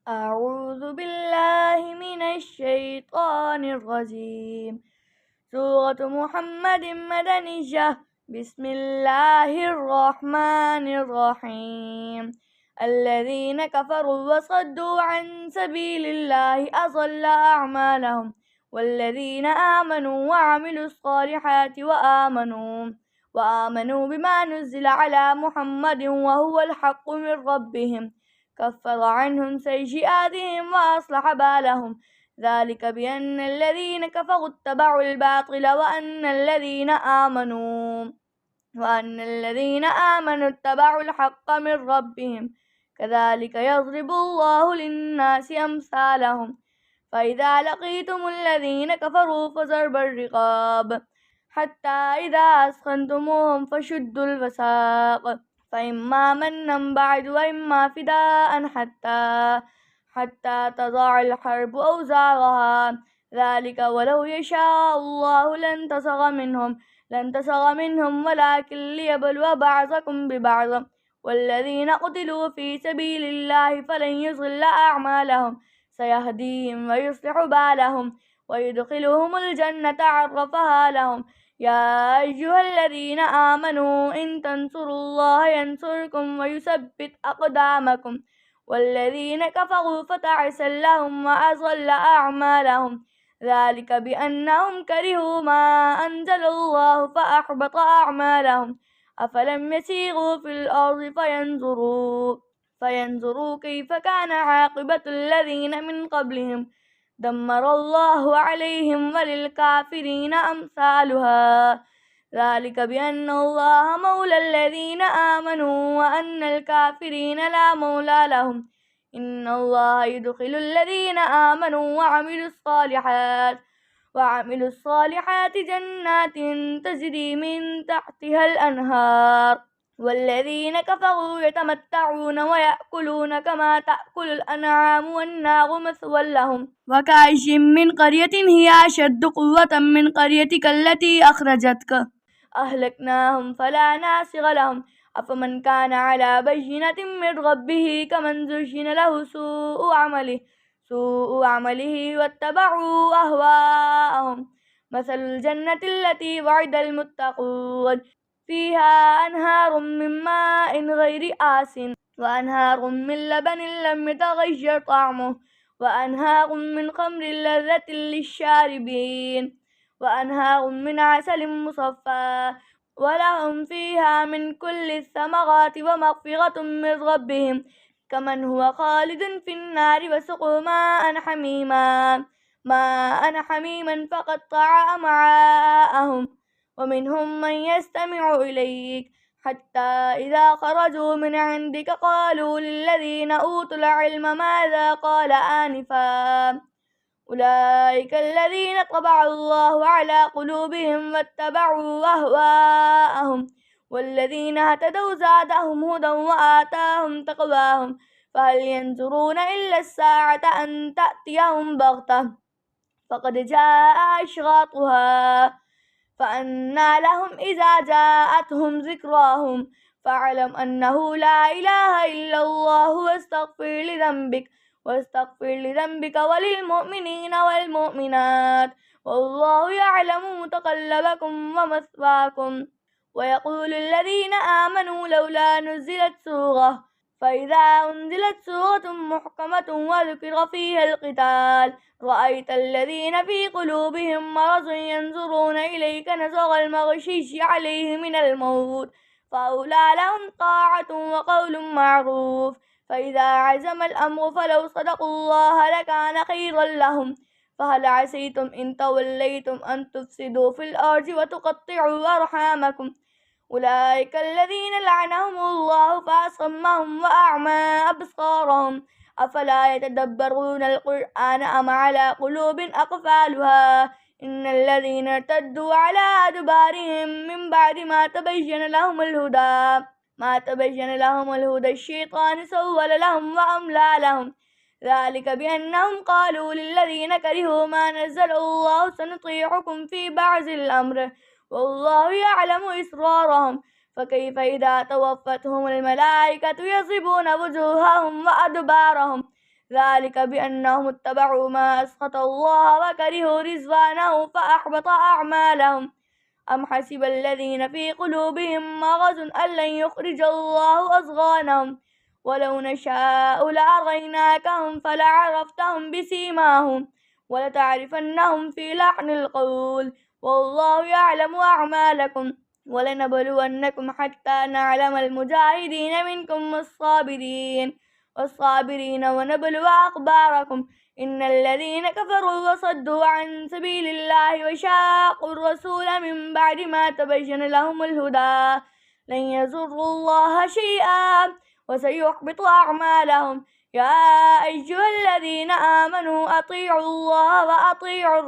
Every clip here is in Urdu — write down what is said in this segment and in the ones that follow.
أعوذ بالله من الشيطان الرجيم. سورة محمد مدنية. بسم الله الرحمن الرحيم. الذين كفروا وصدوا عن سبيل الله أضل أعمالهم والذين آمنوا وعملوا الصالحات وآمنوا بما نزل على محمد وهو الحق من ربهم كفر عنهم سيئاتهم وأصلح بالهم ذلك بأن الذين كفروا اتبعوا الباطل وأن الذين آمنوا اتبعوا الحق من ربهم كذلك يضرب الله للناس أمثالهم فإذا لقيتم الذين كفروا فضرب الرقاب حتى إذا أثخنتموهم فشدوا الوثاق فإما منا بعد وإما فداء حتى تضع الحرب أوزارها ذلك ولو يشاء الله لانتصر منهم ولكن ليبلو بعضكم ببعض والذين قتلوا في سبيل الله فلن يضل أعمالهم سيهديهم ويصلح بالهم ويدخلهم الجنة عرفها لهم يا أيها الذين آمنوا إن تنصروا الله ينصركم ويثبت أقدامكم والذين كفروا فتعسا لهم وأضل أعمالهم ذلك بأنهم كرهوا ما أنزل الله فأحبط أعمالهم أفلم يسيروا في الأرض فينظروا كيف كان عاقبة الذين من قبلهم دمر الله عليهم وللكافرين أمثالها ذلك بأن الله مولى الذين آمنوا وأن الكافرين لا مولى لهم إن الله يدخل الذين آمنوا وعملوا الصالحات جنات تجري من تحتها الأنهار والذين كفروا يتمتعون ويأكلون كما تأكل الأنعام والنار مثوى لهم وكأي من قرية هي أشد قوة من قريتك التي أخرجتك أهلكناهم فلا ناصر لهم أفمن كان على بينة من ربه كمن زين له سوء عمله واتبعوا أهواءهم مثل الجنة التي وعد المتقون فيها أنهار من ماء غير آسن وأنهار من لبن لم يتغير طعمه وأنهار من خمر لذة للشاربين وأنهار من عسل مصفى ولهم فيها من كل الثمرات ومغفرة من ربهم كمن هو خالد في النار وسقوا ماء حميما فقطع أمعاءهم ومنهم من يستمع إليك حتى إذا خرجوا من عندك قالوا للذين أوتوا العلم ماذا قال آنفا أولئك الذين طبع الله على قلوبهم واتبعوا أهواءهم والذين اهتدوا زادهم هدى وآتاهم تقواهم فهل ينظرون إلا الساعة أن تأتيهم بغتة فقد جاء أشراطها فأنى لهم إذا جاءتهم ذكراهم فاعلم أنه لا إله إلا الله واستغفر لذنبك وللمؤمنين والمؤمنات والله يعلم متقلبكم ومثواكم ويقول الذين آمنوا لولا نزلت سورة فإذا أنزلت سورة محكمة وذكر فيها القتال رأيت الذين في قلوبهم مرض ينظرون إليك نظر المغشي عليه من الموت فأولى لهم طاعة وقول معروف فإذا عزم الأمر فلو صدقوا الله لكان خيرا لهم فهل عسيتم إن توليتم أن تفسدوا في الأرض وتقطعوا أرحامكم أولئك الذين لعنهم الله فأصمهم وأعمى أبصارهم أفلا يتدبرون القرآن أم على قلوب أقفالها إن الذين ارتدوا على أدبارهم من بعد ما تبين لهم الهدى الشيطان سول لهم وأملى لهم ذلك بأنهم قالوا للذين كرهوا ما نزل الله سنطيعكم في بعض الأمر والله يعلم إسرارهم فكيف إذا توفتهم الملائكة يضربون وجوههم وأدبارهم ذلك بأنهم اتبعوا ما أسخط الله وكرهوا رضوانه فأحبط أعمالهم. أم حسب الذين في قلوبهم مرض أن لن يخرج الله أضغانهم ولو نشاء لأريناكهم فلعرفتهم بسيماهم ولتعرفنهم في لحن القول والله يعلم أعمالكم ولنبلونكم حتى نعلم المجاهدين منكم والصابرين ونبلو أخباركم. إن الذين كفروا وصدوا عن سبيل الله وشاقوا الرسول من بعد ما تبين لهم الهدى لن يضروا الله شيئا وسيحبط أعمالهم. يا أيها الذين آمنوا أطيعوا الله وأطيعوا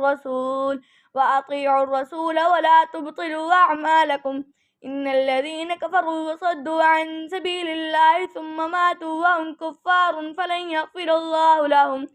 الرسول ولا تبطلوا أعمالكم. إن الذين كفروا وصدوا عن سبيل الله ثم ماتوا وهم كفار فلن يغفر الله لهم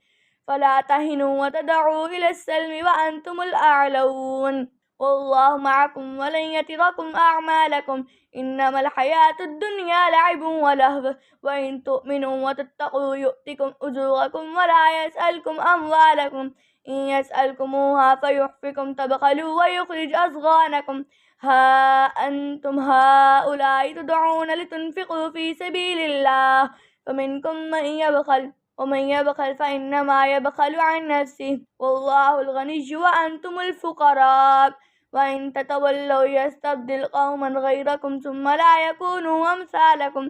فلا تهنوا وتدعوا إلى السلم وأنتم الأعلون والله معكم ولن يتركم أعمالكم. إنما الحياة الدنيا لعب ولهو وإن تؤمنوا وتتقوا يؤتكم أجوركم ولا يسألكم أموالكم إن يسألكموها فيحفكم تبخلوا ويخرج أضغانكم. ها أنتم هؤلاء تدعون لتنفقوا في سبيل الله فمنكم من يبخل ومن يبخل فإنما يبخل عن نفسه والله الغني وأنتم الفقراء وإن تتولوا يستبدل قوما غيركم ثم لا يكونوا أمثالكم.